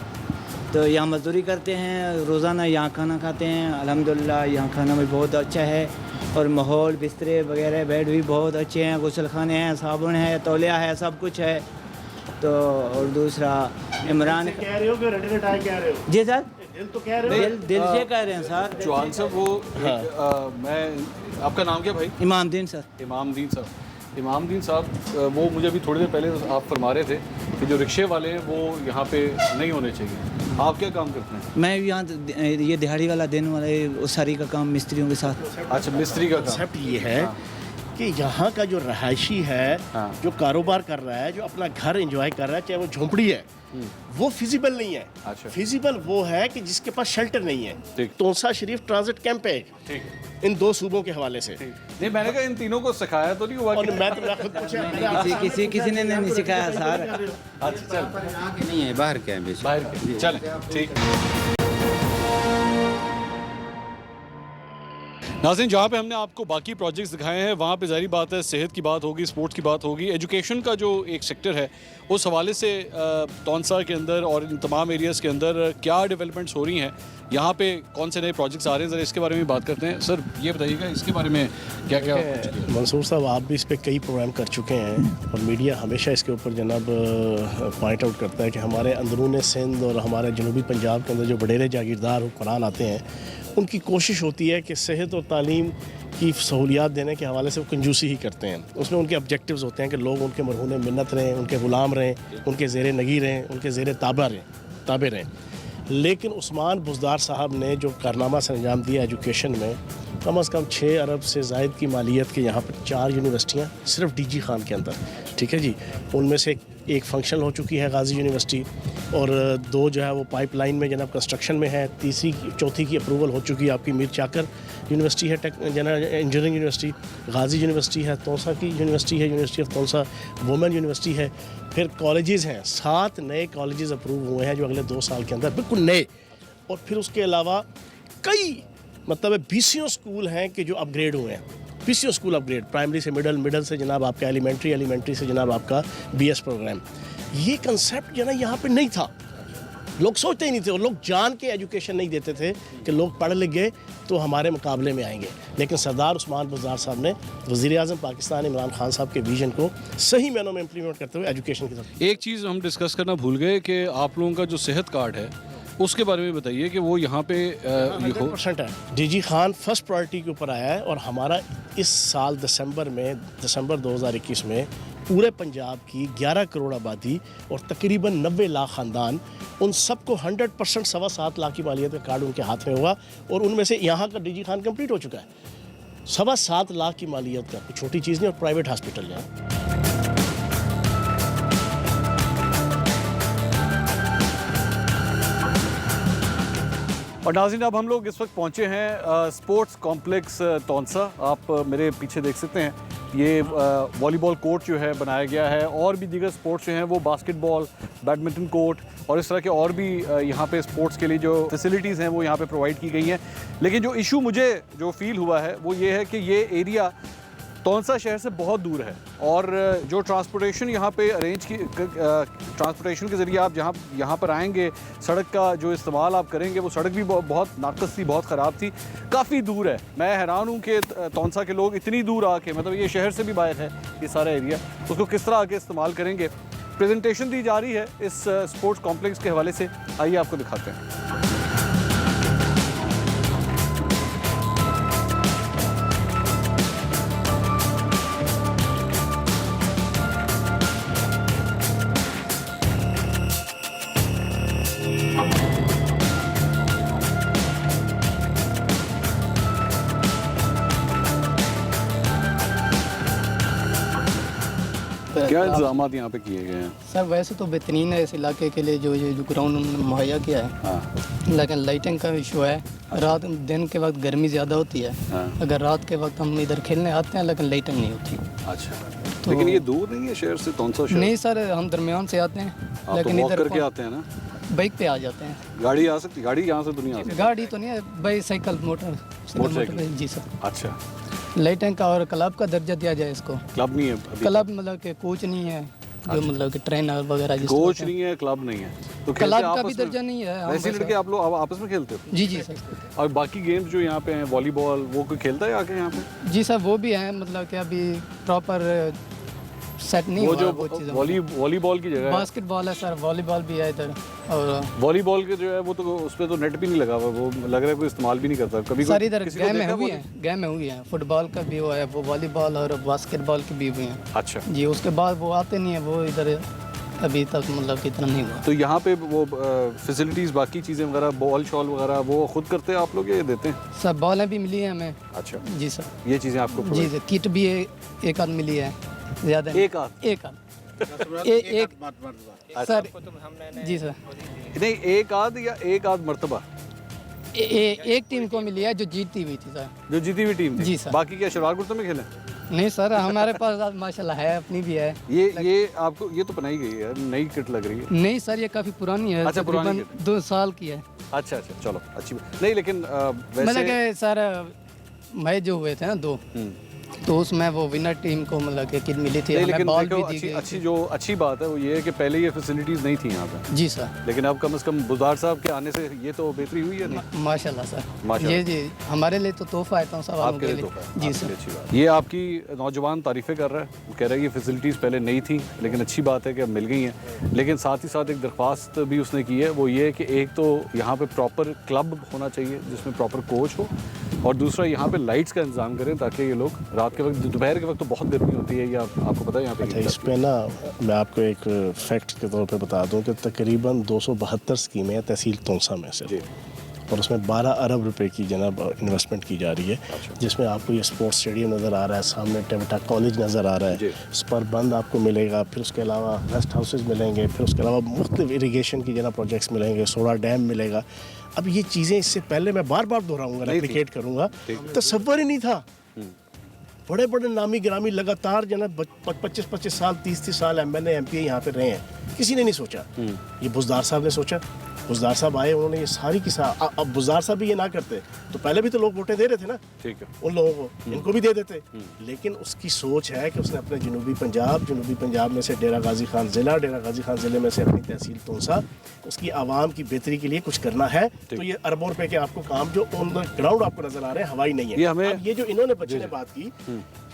तो यहाँ मजदूरी करते हैं, रोज़ाना यहाँ खाना खाते हैं। अल्हम्दुलिल्लाह यहाँ खाना भी बहुत अच्छा है और माहौल, बिस्तरे वगैरह, बेड भी बहुत अच्छे हैं, गुसल खाने हैं, साबुन है, तौलिया है, सब कुछ है। तो और दूसरा इमरान कह रहे हो कि रेडी रिटायर कह रहे हो? जी सर, दिल तो कह रहे हो? दिल से कह रहे हैं सर। चौहान साहब, वो मैं आपका नाम क्या भाई? इमाम दीन सर। इमाम दीन साहब। इमाम दीन साहब, वो मुझे अभी थोड़ी देर पहले आप फरमा रहे थे कि जो रिक्शे वाले हैं वो यहाँ पे नहीं होने चाहिए। आप क्या काम करते हैं? मैं यहाँ ये दिहाड़ी वाला देने वाले उसारी का काम मिस्त्रियों के साथ। अच्छा, मिस्त्री का काम। कंसेप्ट ये है कि यहाँ का जो रहायशी है, जो कारोबार कर रहा है, जो अपना घर एंजॉय कर रहा है, चाहे वो झोंपड़ी है, वो फिजिबल नहीं है। अच्छा। फिजिबल वो है कि जिसके पास शेल्टर नहीं है। तोंसा शरीफ ट्रांजिट कैंप है इन 2 सूबों के हवाले से। नहीं, मैंने कहा इन तीनों को सिखाया तो नहीं हुआ? और मैं खुद पूछा, किसी ने नहीं सिखाया सर। अच्छा, चल, नहीं है, बाहर के हैं, बाहर के, चल ठीक। नाज़रीन, जहाँ पे हमने आपको बाकी प्रोजेक्ट्स दिखाए हैं वहाँ पे ज़ाहिर बात है सेहत की बात होगी, स्पोर्ट्स की बात होगी, एजुकेशन का जो एक सेक्टर है उस हवाले से तौंसा के अंदर और इन तमाम एरियाज़ के अंदर क्या डेवलपमेंट्स हो रही हैं, यहाँ पे कौन से नए प्रोजेक्ट्स आ रहे हैं, ज़रा इसके बारे में बात करते हैं। सर ये बताइएगा इसके बारे में क्या क्या? मंसूर साहब, आप भी इस पर कई प्रोग्राम कर चुके हैं और मीडिया हमेशा इसके ऊपर जनाब पॉइंट आउट करता है कि हमारे अंदरून सिंध और हमारे जनूबी पंजाब के अंदर जो वडेरे जागीरदार हुक्मरान आते हैं, उनकी कोशिश होती है कि सेहत और तालीम की सहूलियात देने के हवाले से वो कंजूसी ही करते हैं। उसमें उनके ऑब्जेक्टिव्स होते हैं कि लोग उनके मरहून मिन्नत रहें, उनके ग़ुलाम रहें, उनके ज़ेर नगी रहें, उनके ज़ेर ताबे रहें। लेकिन उस्मान बुज़दार साहब ने जो कारनामा से अंजाम दिया एजुकेशन में, कम से कम 6 अरब से ज़ायद की मालियत के यहाँ पर 4 यूनिवर्सिटियाँ सिर्फ DG खान के अंदर, ठीक है जी। उनमें से एक फंक्शनल हो चुकी है गाजी यूनिवर्सिटी, और 2 जो है वो पाइपलाइन में जनाब कंस्ट्रक्शन में है। चौथी की अप्रूवल हो चुकी है आपकी मीर चाकर यूनिवर्सिटी है, इंजीनियरिंग यूनिवर्सिटी, गाजी यूनिवर्सिटी है, तौसा की यूनिवर्सिटी है, university of Taunsa women university है। फिर कॉलेजेस हैं, 7 नए कॉलेजेस अप्रूव हुए हैं जो अगले 2 साल के अंदर बिल्कुल नए, और फिर उसके अलावा कई मतलब BCO स्कूल हैं कि जो अपग्रेड हुए हैं। BCO स्कूल अपग्रेड, प्राइमरी से मिडल से जनाब आपका एलिमेंट्री से जनाब आपका BS प्रोग्राम। ये कंसेप्ट जो ना यहाँ पे नहीं था, लोग सोचते ही नहीं थे, और लोग जान के एजुकेशन नहीं देते थे कि लोग पढ़ लिख गए तो हमारे मुकाबले में आएंगे। लेकिन सरदार उस्मान बुज़दार साहब ने वज़ीर-ए-आज़म पाकिस्तान इमरान खान साहब के विजन को सही मायनों में इम्प्लीमेंट करते हुए एजुकेशन की तरफ। एक चीज़ हम डिस्कस करना भूल गए कि आप लोगों का जो सेहत कार्ड है उसके बारे में बताइए कि वो यहाँ पे 100% है। DG खान फर्स्ट प्रायोरिटी के ऊपर आया है, और हमारा इस साल दिसंबर 2021 में पूरे पंजाब की 11 करोड़ आबादी और तकरीबन 90 लाख ख़ानदान, उन सबको 100% 7.25 लाख की मालियत का कार्ड उनके हाथ में हुआ, और उनमें से यहाँ का DG खान कंप्लीट हो चुका है। 7.25 लाख की मालियत का कोई छोटी चीज़ नहीं, और प्राइवेट हॉस्पिटल है। और नाज़रीन, अब हम लोग इस वक्त पहुंचे हैं स्पोर्ट्स कॉम्प्लेक्स तौंसा। आप मेरे पीछे देख सकते हैं, ये वॉलीबॉल कोर्ट जो है बनाया गया है, और भी दीगर स्पोर्ट्स जो हैं वो बास्केटबॉल, बैडमिंटन कोर्ट और इस तरह के और भी यहाँ पे स्पोर्ट्स के लिए जो फैसिलिटीज़ हैं वो यहाँ पे प्रोवाइड की गई हैं। लेकिन जो इशू मुझे जो फील हुआ है वो ये है कि ये एरिया तौंसा शहर से बहुत दूर है, और जो ट्रांसपोर्टेशन यहाँ पे अरेंज की ट्रांसपोर्टेशन के ज़रिए आप यहाँ पर आएंगे, सड़क का जो इस्तेमाल आप करेंगे, वो सड़क भी बहुत नाक़स थी, बहुत ख़राब थी, काफ़ी दूर है। मैं हैरान हूँ कि तौंसा के लोग इतनी दूर आके, मतलब ये शहर से भी बाहर है ये सारा एरिया, उसको किस तरह आके इस्तेमाल करेंगे। प्रेजेंटेशन दी जा रही है इस स्पोर्ट्स कॉम्प्लेक्स के हवाले से, आइए आपको दिखाते हैं। क्या इंतजाम यहाँ पे किए गए हैं? सर वैसे तो बेहतरीन है इस इलाके के लिए, जो ग्राउंड उन्होंने मुहैया किया है। हाँ। लेकिन लाइटिंग का इशू है, रात दिन के वक्त गर्मी ज़्यादा होती है। हाँ। अगर रात के वक्त हम इधर खेलने आते हैं लेकिन लाइटिंग नहीं होती। अच्छा, तो लेकिन ये दूर नहीं है शहर से तौंसा शहर? नहीं सर, हम दरमियान से आते हैं, लेकिन तो इधर करके आते हैं ना, बाइक पे आ जाते हैं। गाड़ी आ सकती, गाड़ी यहाँ से तो नहीं आ सकती? गाड़ी तो नहीं है, बाईसाइकिल मोटरसाइकिल। जी सर। अच्छा, लाइटिंग का और क्लब का दर्जा दिया जाए इसको। क्लब नहीं है क्लब, मतलब कि कोच नहीं है, जो मतलब कि ट्रेनर वगैरह। कोच नहीं है, क्लब नहीं है, तो क्लब का भी दर्जा नहीं है। वैसे लड़के आप लोग आपस में खेलते हो? जी जी सर। और बाकी गेम्स जो यहाँ पे हैं, वॉलीबॉल, वो कोई खेलता है आके यहाँ पे? जी सर, वो भी है, मतलब कि अभी प्रॉपर सेट नहीं वो हुआ। जो वो चीज़ वॉलीबॉल की जगह बास्केटबॉल है सर, वॉलीबॉल भी है इधर। और वॉलीबॉल के जो है वो तो उस पर तो नेट भी नहीं लगा हुआ, वो लग रहा है कोई इस्तेमाल भी नहीं करता कभी। सर इधर गेम में हुई है, फुटबॉल का भी हुआ है, वो वॉलीबॉल और बास्केटबॉल की भी हुई है। अच्छा जी, उसके बाद वो आते नहीं है, वो इधर अभी तक मतलब कि इतना नहीं हुआ। तो यहाँ पे वो फैसिलिटीज़, बाकी चीज़ें वगैरह, बॉल शॉल वगैरह, वो खुद करते हैं आप लोग, ये देते हैं? सर बॉलें भी मिली हैं हमें। अच्छा जी सर, ये चीज़ें आपको? जी सर, किट भी एक आध मिली है, ज़्यादा एक आध सर। जी सर, नहीं एक आध या एक आध मरतबा? एक टीम को मिली है जो जीती हुई थी सर। जो जीती हुई टीम थी? जी सर। बाकी क्या शलवार कुर्ते में खेले? नहीं सर, हमारे पास माशाल्लाह है, अपनी भी है। ये आपको ये तो बनाई गई है, नई किट लग रही है? नहीं सर, ये काफ़ी पुरानी है। अच्छा, पुरानी 2 साल की है। अच्छा, चलो अच्छी नहीं, लेकिन वैसे मतलब कि सर मैच जो हुए थे ना 2, तो उसमें वो विनर टीम को मतलब कि किट मिली थी, हमें बॉल भी दी गई। अच्छी बात है वो ये है कि पहले ये फैसिलिटीज़ नहीं थी यहाँ पे। जी सर। लेकिन अब कम से कम बुज़दार साहब के आने से ये तो बेहतरी हुई है नहीं? माशाल्लाह सर, माशाल्लाह। जी हमारे लिए तो तोहफा है, तो आपके लिए तोहफा है। जी सर, अच्छी बात। ये आपकी नौजवान तारीफ़ें कर रहा है, वो कह रहा है ये फैसिलिटीज़ पहले नहीं थी, लेकिन अच्छी बात है कि अब मिल गई हैं। लेकिन साथ ही साथ एक दरख्वास्त भी उसने की है, वो ये है कि एक तो यहाँ पर प्रॉपर क्लब होना चाहिए जिसमें प्रॉपर कोच हो, और दूसरा यहाँ पे लाइट्स का इंतजाम करें ताकि ये लोग रात के वक्त, दोपहर के वक्त तो बहुत गर्मी होती है, या आपको पता है यहाँ पे? अच्छा, इस पे ना मैं आपको एक फैक्ट के तौर पे बता दूं कि तकरीबन 272 स्कीमें हैं तहसील तौंसा में से, और उसमें 12 अरब रुपए की जनाब इन्वेस्टमेंट की जा रही है, जिसमें आपको ये स्पोर्ट्स स्टेडियम नज़र आ रहा है, सामने टेमटा कॉलेज नज़र आ रहा है, स्पर बंद आपको मिलेगा, फिर उसके अलावा रेस्ट हाउसेज मिलेंगे, फिर उसके अलावा मुख्तलिफ इरीगेशन की जनाब प्रोजेक्ट्स मिलेंगे, सोलर डैम मिलेगा। अब ये चीज़ें इससे पहले मैं बार बार दोहराऊँगा, रेप्लिकेट करूँगा, तसव्वुर ही नहीं था। बड़े बड़े नामी ग्रामी लगातार जनाब 25-25 साल 30-30 साल MNA MPA यहाँ पे रहे हैं, किसी ने नहीं सोचा। ये बुज़दार साहब ने सोचा, बुज़दार साहब आए, उन्होंने ये सारी की अब बुज़दार साहब भी ये ना करते तो पहले भी तो लोग वोटें दे रहे थे ना, ठीक है, उन लोगों को, इनको भी दे देते। लेकिन उसकी सोच है कि उसने अपने जनूबी पंजाब में से डेरा गाजी खान ज़िले में से अपनी तहसील तोंसा, उसकी आवाम की बेहतरी के लिए कुछ करना है। तो ये अरबों रुपए के आपको काम जो ऑन द ग्राउंड आपको नजर आ रहे हैं, हवाई नहीं है। अब ये जो इन्होंने बच्चे ने बात की,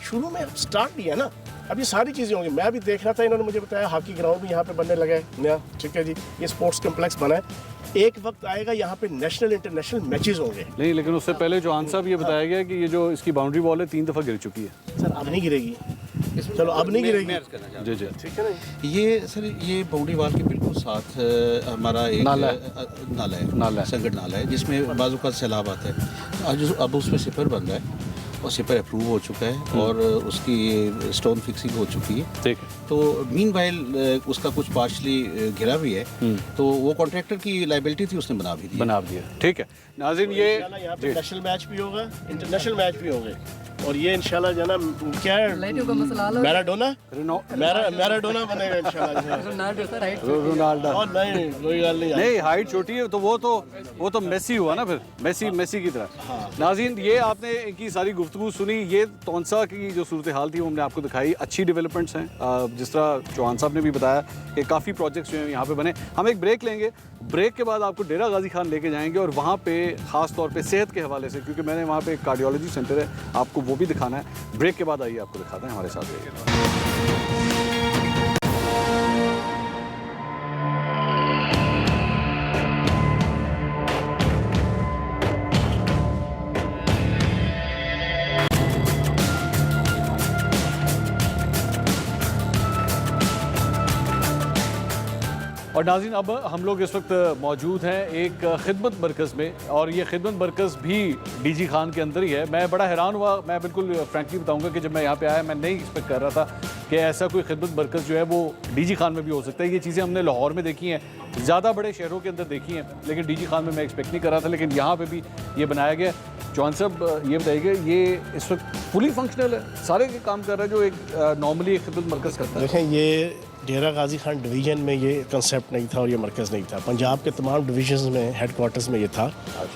शुरू में स्टार्ट किया ना, अब ये सारी चीज़ें होंगी। मैं भी देख रहा था, इन्होंने मुझे बताया हॉकी ग्राउंड भी यहाँ पे बनने लगा है नया, ठीक है जी, ये स्पोर्ट्स कम्प्लेक्स बना है। एक वक्त आएगा यहाँ पे नेशनल इंटरनेशनल मैचेस होंगे। नहीं, लेकिन उससे पहले जो आंसर भी ये बताया गया कि ये जो इसकी बाउंड्री वॉल है 3 दफ़ा गिर चुकी है। सर अब नहीं गिरेगी, चलो अब नहीं गिरेगी, जी जी, ठीक है ना। ये सर ये बाउंड्री वॉल के बिल्कुल साथ हमारा एक नाला है, संकट नाला है, जिसमें बाजू का सैलाब आता है। अब उसमें सिपर बन रहा है और सिपर अप्रूव हो चुका है और उसकी स्टोन फिक्सिंग हो चुकी है, ठीक है। तो मीनवाइल उसका कुछ पार्शली घिरा भी है, तो वो कॉन्ट्रैक्टर की लायबिलिटी थी, उसने बना दिया, ठीक है। नाज़रीन, ये यहाँ पे नेशनल मैच भी होगा, इंटरनेशनल मैच भी होंगे, और ये इंशाल्लाह जो है ना, क्या है, मैराडोना बनेगा इंशाल्लाह। रोनाल्डो और नहीं, हाइट छोटी है तो वो तो मेसी हुआ ना, फिर मेसी की तरह। नाज़रीन, ये आपने इनकी सारी गुफ्तगू सुनी, ये तोंसा की जो सूरत हाल थी वो हमने आपको दिखाई। अच्छी डेवलपमेंट्स हैं, जिस तरह चौहान साहब ने भी बताया कि काफ़ी प्रोजेक्ट्स जो हैं यहाँ पे बने। हम एक ब्रेक लेंगे, ब्रेक के बाद आपको डेरा गाजी खान लेके जाएंगे और वहाँ पे ख़ास तौर पे सेहत के हवाले से, क्योंकि मैंने वहाँ पे एक कार्डियोलॉजी सेंटर है, आपको वो भी दिखाना है। ब्रेक के बाद आइए आपको दिखाते हैं, हमारे साथ रहिएगा। और नाज़रीन, अब हम लोग इस वक्त मौजूद हैं एक खिदमत मरकज़ में, और ये खिदमत मरकज़ भी डीजी खान के अंदर ही है। मैं बड़ा हैरान हुआ, मैं बिल्कुल फ्रैंकली बताऊंगा कि जब मैं यहाँ पे आया, मैं नहीं एक्सपेक्ट कर रहा था कि ऐसा कोई खिदमत मरकज़ जो है वो डीजी खान में भी हो सकता है। ये चीज़ें हमने लाहौर में देखी हैं, ज़्यादा बड़े शहरों के अंदर देखी हैं, लेकिन डीजी खान में मैं एक्सपेक्ट नहीं कर रहा था, लेकिन यहाँ पर भी ये बनाया गया। चौहान साहब, ये बताइएगा, ये इस वक्त फुली फंक्शनल है, सारे के काम कर रहा है जो एक नॉर्मली एक खिदमत मरकज़ करता है। देखें, ये डेरा गाजी खान डिवीज़न में ये कंसेप्ट नहीं था और ये मरकज़ नहीं था। पंजाब के तमाम डिवीज़न्स में हेडक्वार्टर्स में ये था,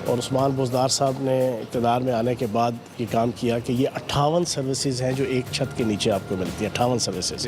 और उस्मान बुज़दार साहब ने इक़्तिदार में आने के बाद ये काम किया कि ये 58 सर्विसेज हैं जो एक छत के नीचे आपको मिलती है। 58 सर्विसेज,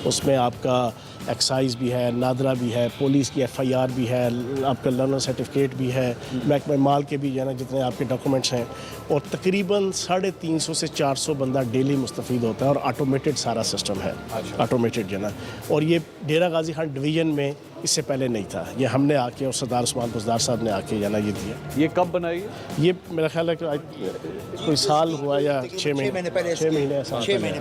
उसमें आपका एक्साइज भी है, नादरा भी है, पुलिस की FIR भी है, आपका लर्नर सर्टिफिकेट भी है, महकमा माल के भी जो है ना जितने आपके डॉक्यूमेंट्स हैं, और तकरीबन 350 से 400 बंदा डेली मुस्तफ़ीद होता है, और ऑटोमेटेड सारा सिस्टम है, ऑटोमेटेड जो है ना। और ये डेरा गाजी खान डिवीज़न में इससे पहले नहीं था, ये हमने आके और सरदार उस्मान बुज़दार साहब ने आके जाना ये दिया। ये कब बनाई है? ये मेरा ख्याल है कि कोई साल हुआ या 6 महीने पहले, 6 महीने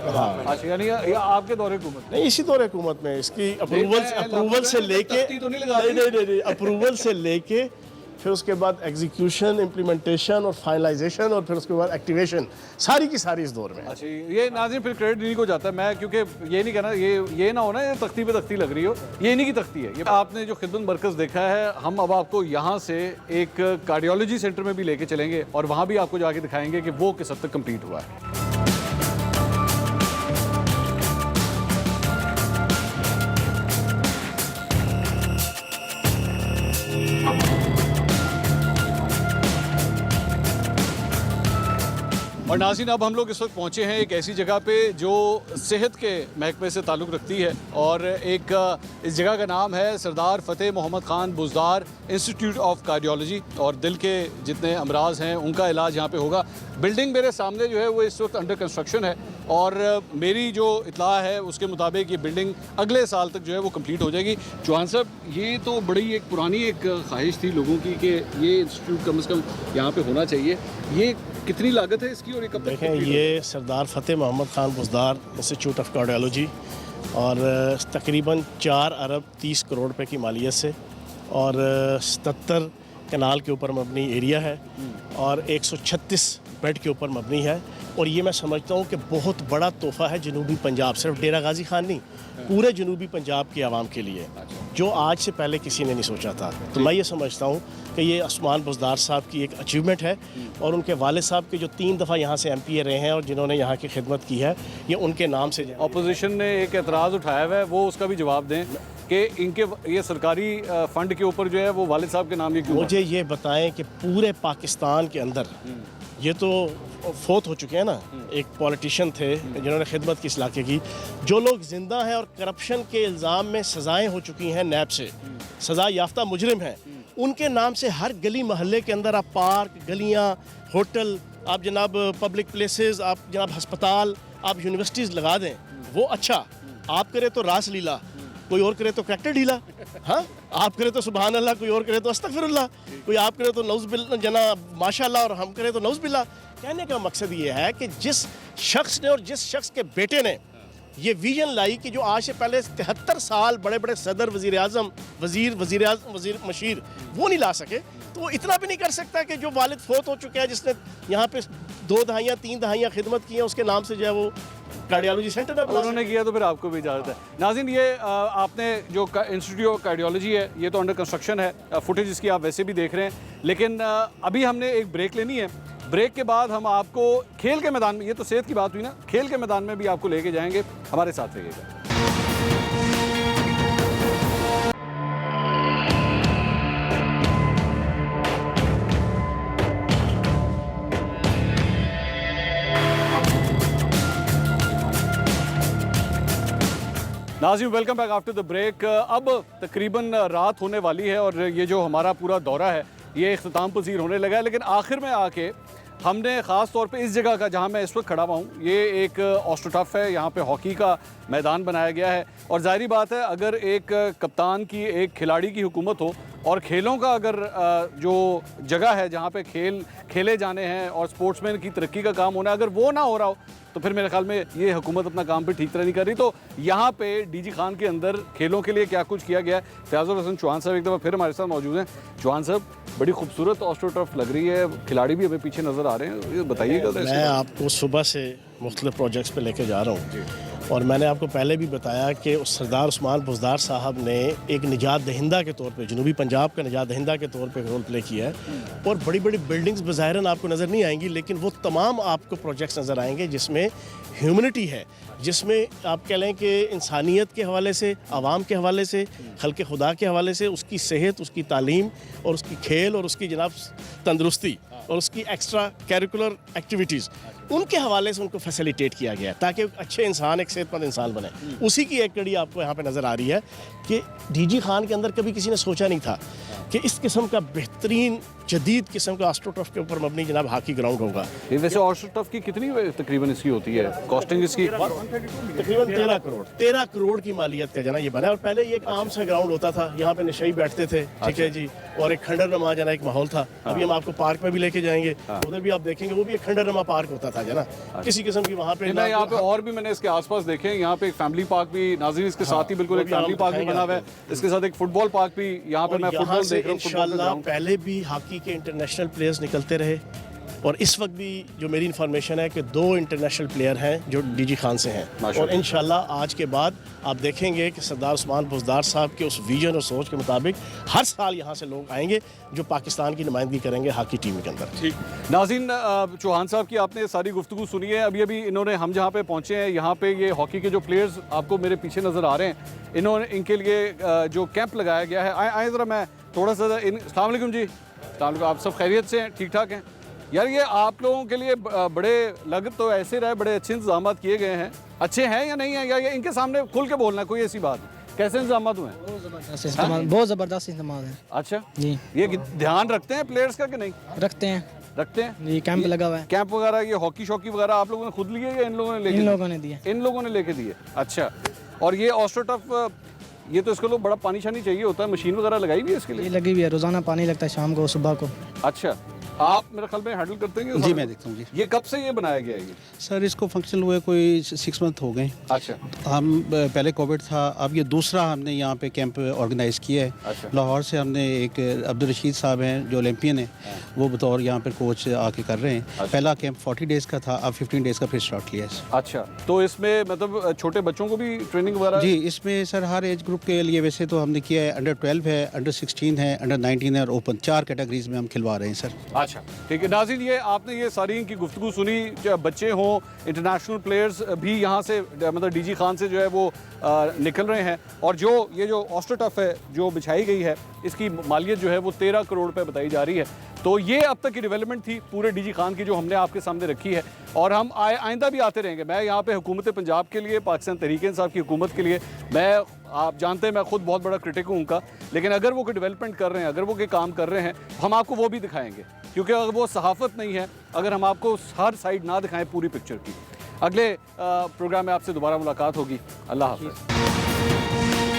हाँ। अच्छा, यानी आपके दौरे हुकूमत? नहीं, इसी दौरे हुकूमत में इसकी अप्रूवल से लेके नहीं, अप्रूवल से लेके फिर उसके बाद एग्जीक्यूशन, इम्प्लीमेंटेशन और फाइनलाइजेशन, और फिर उसके बाद एक्टिवेशन, सारी की सारी इस दौर में। अच्छा, ये नाज़रीन फिर क्रेडिट इन्हीं को जाता है। मैं क्योंकि ये नहीं कहना, ये ना होना ये तख्ती पे तख्ती लग रही हो, ये इन्हीं की तख्ती है। ये आपने जो खिदमत मरकज़ देखा है, हम अब आपको यहाँ से एक कार्डियोलॉजी सेंटर में भी लेके चलेंगे और वहाँ भी आपको जाके दिखाएंगे कि वो किस हद तक कम्प्लीट हुआ है। और नाज़रीन, अब हम लोग इस वक्त पहुँचे हैं एक ऐसी जगह पे जो सेहत के महकमे से ताल्लुक़ रखती है, और एक इस जगह का नाम है Sardar Fateh Mohammad Khan Buzdar institute of cardiology, और दिल के जितने अमराज हैं उनका इलाज यहाँ पे होगा। बिल्डिंग मेरे सामने जो है वो इस वक्त अंडर कंस्ट्रक्शन है, और मेरी जो इत्तला है उसके मुताबिक ये बिल्डिंग अगले साल तक जो है वो कंप्लीट हो जाएगी। चौहान साहब, ये तो बड़ी एक पुरानी एक ख्वाहिश थी लोगों की कि ये इंस्टीट्यूट कम से कम यहाँ पे होना चाहिए। ये कितनी लागत है इसकी और ये कब तक? देखें, ये Sardar Fateh Mohammad Khan Buzdar institute of cardiology, और तकरीबन 4 अरब 30 करोड़ रुपए की मालियत से, और 77 कनाल के ऊपर मबनी एरिया है और 136 बेड के ऊपर मबनी है। और ये मैं समझता हूँ कि बहुत बड़ा तोहफ़ा है जनूबी पंजाब, सिर्फ डेरा गाजी खान नहीं, पूरे जनूबी पंजाब की आवाम के लिए, जो आज से पहले किसी ने नहीं सोचा था। तो मैं ये समझता हूँ कि ये उस्मान बुज़दार साहब की एक अचीवमेंट है और उनके वालिद साहब के जो 3 दफ़ा यहाँ से MPA रहे हैं और जिन्होंने यहाँ की खिदमत की है, ये उनके नाम से। अपोजिशन ने एक एतराज़ उठाया हुआ है, वो उसका भी जवाब दें कि इनके ये सरकारी फ़ंड के ऊपर जो है वो वालिद साहब के नाम ही क्यों? मुझे ये बताएं कि पूरे पाकिस्तान के अंदर ये तो फोत हो चुके हैं ना, एक पॉलिटिशियन थे जिन्होंने खिदमत की इस इलाके की, जो लोग ज़िंदा हैं और करप्शन के इल्ज़ाम में सज़ाएँ हो चुकी हैं, नैब से सज़ा याफ्ता मुजरिम हैं, उनके नाम से हर गली महल्ले के अंदर आप पार्क, गलियाँ, होटल, आप जनाब पब्लिक प्लेसेस, आप जनाब हस्पताल, आप यूनिवर्सिटीज़ लगा दें। वो अच्छा, आप करें तो रास लीला, कोई और करे तो करैक्टर ढीला, हाँ, आप करे तो सुबहान अल्लाह, कोई और करे तो अस्तगफिरुल्लाह, कोई आप करे तो नौज़ बिल्लाह जना माशाअल्लाह और हम करे तो नौज़ बिल्लाह। कहने का मकसद ये है कि जिस शख्स ने और जिस शख्स के बेटे ने ये विजन लाई कि जो आज से पहले 73 साल बड़े बड़े सदर, वज़ीर आज़म, वज़ीर मशीर वो नहीं ला सके, तो वो इतना भी नहीं कर सकता कि जो वालिद फोत हो चुके हैं, जिसने यहाँ पे 2 दहाइयाँ 3 दहाइयाँ खिदमत की है, उसके नाम से जो है वो कार्डियोलॉजी सेंटर उन्होंने किया, तो फिर आपको भी इजाज़त है। नाज़रीन, ये आपने जो इंस्टीट्यूट ऑफ कार्डियोलॉजी है, ये तो अंडर कंस्ट्रक्शन है, फुटेज इसकी आप वैसे भी देख रहे हैं, लेकिन अभी हमने एक ब्रेक लेनी है। ब्रेक के बाद हम आपको खेल के मैदान में, ये तो सेहत की बात हुई ना, खेल के मैदान में भी आपको लेके जाएंगे, हमारे साथ रहिएगा। नाज़रीन, welcome back after the break. अब तकरीबन रात होने वाली है और ये जो हमारा पूरा दौरा है ये इख्तिताम पज़ीर होने लगा है, लेकिन आखिर में आके हमने ख़ास तौर पे इस जगह का, जहाँ मैं इस वक्त खड़ा हुआ हूँ, ये एक ऑस्ट्रोटर्फ है, यहाँ पे हॉकी का मैदान बनाया गया है। और ज़ाहिरी बात है, अगर एक कप्तान की, एक खिलाड़ी की हुकूमत हो और खेलों का अगर जो जगह है जहाँ पे खेल खेले जाने हैं और स्पोर्ट्समैन की तरक्की का काम होना है, अगर वो ना हो रहा हो तो फिर मेरे ख्याल में ये हुकूमत अपना काम भी ठीक तरह नहीं कर रही। तो यहाँ पे DG खान के अंदर खेलों के लिए क्या कुछ किया गया है। फयाजुल हसन चौहान साहब एक दफ़ा फिर हमारे साथ मौजूद हैं। चौहान साहब, बड़ी खूबसूरत ऑस्ट्रोटर्फ लग रही है, खिलाड़ी भी हमें पीछे नज़र आ रहे हैं, ये बताइएगा। मैं आपको सुबह से मुख्तलिफ प्रोजेक्ट्स पे लेके जा रहा हूँ और मैंने आपको पहले भी बताया कि सरदार उस्मान बुज़दार साहब ने एक निजात दहिंदा के तौर पे, जनूबी पंजाब का निजात दहिंदा के तौर पे रोल प्ले किया है। और बड़ी बड़ी बिल्डिंग्स बज़ाहिरन आपको नज़र नहीं आएंगी, लेकिन वो तमाम आपको प्रोजेक्ट्स नज़र आएंगे जिसमें ह्यूमनिटी है, जिसमें आप कह लें कि इंसानियत के हवाले से, आवाम के हवाले से, खल्क़ खुदा के हवाले से, उसकी सेहत, उसकी तालीम और उसकी खेल और उसकी जनाब तंदरुस्ती और उसकी एक्स्ट्रा करिकुलर एक्टिविटीज़, उनके हवाले से उनको फैसिलिटेट किया गया ताकि अच्छे इंसान, एक सेहतमंद इंसान बने। उसी की एक कड़ी आपको यहाँ पे नज़र आ रही है कि DG खान के अंदर कभी किसी ने सोचा नहीं था कि इस किस्म का बेहतरीन जदीद किस्म का ऑस्ट्रोटर्फ के ऊपर मबनी जनाब हॉकी ग्राउंड होगा। वैसे ऑस्ट्रोटर्फ की कितनी तकरीबन इसकी होती है कॉस्टिंग इसकी? तकरीबन 13 करोड़ की मालियत का जना ये बना। और पहले ये एक आम सा ग्राउंड होता था, यहाँ पे नशई बैठते थे, ठीक है जी, और एक खंडर नमा जना एक माहौल था। अभी हम आपको पार्क में भी लेके जाएंगे, उधर भी आप देखेंगे वो भी एक खंडर नमा पार्क होता था जना, किसी किस्म की वहाँ पे। यहाँ पे और भी मैंने इसके आसपास देखे, यहाँ पे एक फैमिली पार्क भी, नाज़रीन इसके साथ ही बिल्कुल एक फैमिली पार्क भी बना हुआ है, इसके साथ एक फुटबॉल पार्क भी, यहाँ पे मैं फुटबॉल देख रहा हूँ। इंशाल्लाह पहले भी हॉकी के इंटरनेशनल प्लेयर्स निकलते रहे और इस वक्त भी जो मेरी इन्फॉर्मेशन है कि 2 इंटरनेशनल प्लेयर हैं जो DG खान से हैं। और इंशाल्लाह आज के बाद आप देखेंगे कि सरदार उस्मान बुज़दार साहब के उस विजन और सोच के मुताबिक हर साल यहाँ से लोग आएंगे जो पाकिस्तान की नुमाइंदगी करेंगे हॉकी टीम के अंदर। ठीक, नाज़रीन, चौहान साहब की आपने सारी गुफ्तगू सुनी है। अभी अभी इन्होंने, हम जहाँ पे पहुँचे हैं, यहाँ पे ये हॉकी के जो प्लेयर्स आपको मेरे पीछे नज़र आ रहे हैं, इन्होंने, इनके लिए जो कैंप लगाया गया है, आए ज़रा मैं थोड़ा सा। अस्सलाम वालेकुम जी। आप सब खैरियत से हैं, ठीक ठाक हैं? यार ये आप लोगों के लिए बड़े लग तो ऐसे रहे, बड़े अच्छे इंतजाम किए गए हैं, अच्छे हैं या नहीं है, या ये इनके सामने खुल के बोलना है, कोई ऐसी बात? कैसे इंतजाम हुए हैं? बहुत ज़बरदस्त इंतजाम है। अच्छा जी, ये ध्यान रखते हैं प्लेयर्स का कि नहीं? रखते हैं ये कैंप लगा हुआ है। कैंप वगैरह, ये हॉकी शॉकी वगैरह आप लोगों ने खुद लिए या इन लोगों ने लेके? इन लोगों ने लेके दिए। अच्छा, और ये ऑस्ट्रोटर्फ, ये तो इसके लिए बड़ा पानी शानी चाहिए होता है, मशीन वगैरह लगाई हुई है इसके लिए? लगी हुई है, रोज़ाना पानी लगता है, शाम को, सुबह को। अच्छा, आप मेरे ख्याल में हैंडल करते हैं? जी मैं देखता हूँ जी। ये कब से ये बनाया गया है ये? सर इसको फंक्शन हुए कोई 6 मंथ हो गए। अच्छा। हम पहले कोविड था, अब ये दूसरा हमने यहाँ पे कैंप ऑर्गेनाइज किया है। अच्छा। लाहौर से हमने एक अब्दुल रशीद साहब हैं जो ओलंपियन हैं, वो बतौर यहाँ पर कोच आके कर रहे हैं। अच्छा। पहला कैंप 40 डेज़ का था, अब 15 डेज़ का फिर स्टार्ट किया है। अच्छा, तो इसमें मतलब छोटे बच्चों को भी ट्रेनिंग वगैरह? जी इसमें सर हर एज ग्रुप के लिए वैसे तो हमने किया है, अंडर 12 है, अंडर 16 है, अंडर 19 है और ओपन, 4 कैटेगरीज में हम खिलवा रहे हैं सर। अच्छा ठीक है नाज़रीन, ये आपने ये सारी इनकी गुफ्तगू सुनी। बच्चे हों, इंटरनेशनल प्लेयर्स भी यहाँ से मतलब डीजी खान से जो है वो निकल रहे हैं। और जो ये जो ऑस्ट्रोटर्फ है जो बिछाई गई है, इसकी मालियत जो है वो 13 करोड़ रुपए बताई जा रही है। तो ये अब तक की डेवलपमेंट थी पूरे डीजी खान की जो हमने आपके सामने रखी है, और हम आइंदा भी आते रहेंगे। मैं यहाँ पे हुकूमत पंजाब के लिए, पाकिस्तान तहरीक-ए-इंसाफ की हुकूमत के लिए, मैं आप जानते हैं मैं खुद बहुत बड़ा क्रिटिक हूँ उनका, लेकिन अगर वो कोई डेवलपमेंट कर रहे हैं, अगर वो कोई काम कर रहे हैं, हम आपको वो भी दिखाएंगे। क्योंकि अगर वो सहाफ़त नहीं है अगर हम आपको हर साइड ना दिखाएं पूरी पिक्चर की। अगले प्रोग्राम में आपसे दोबारा मुलाकात होगी। अल्लाह हाफ़िज़।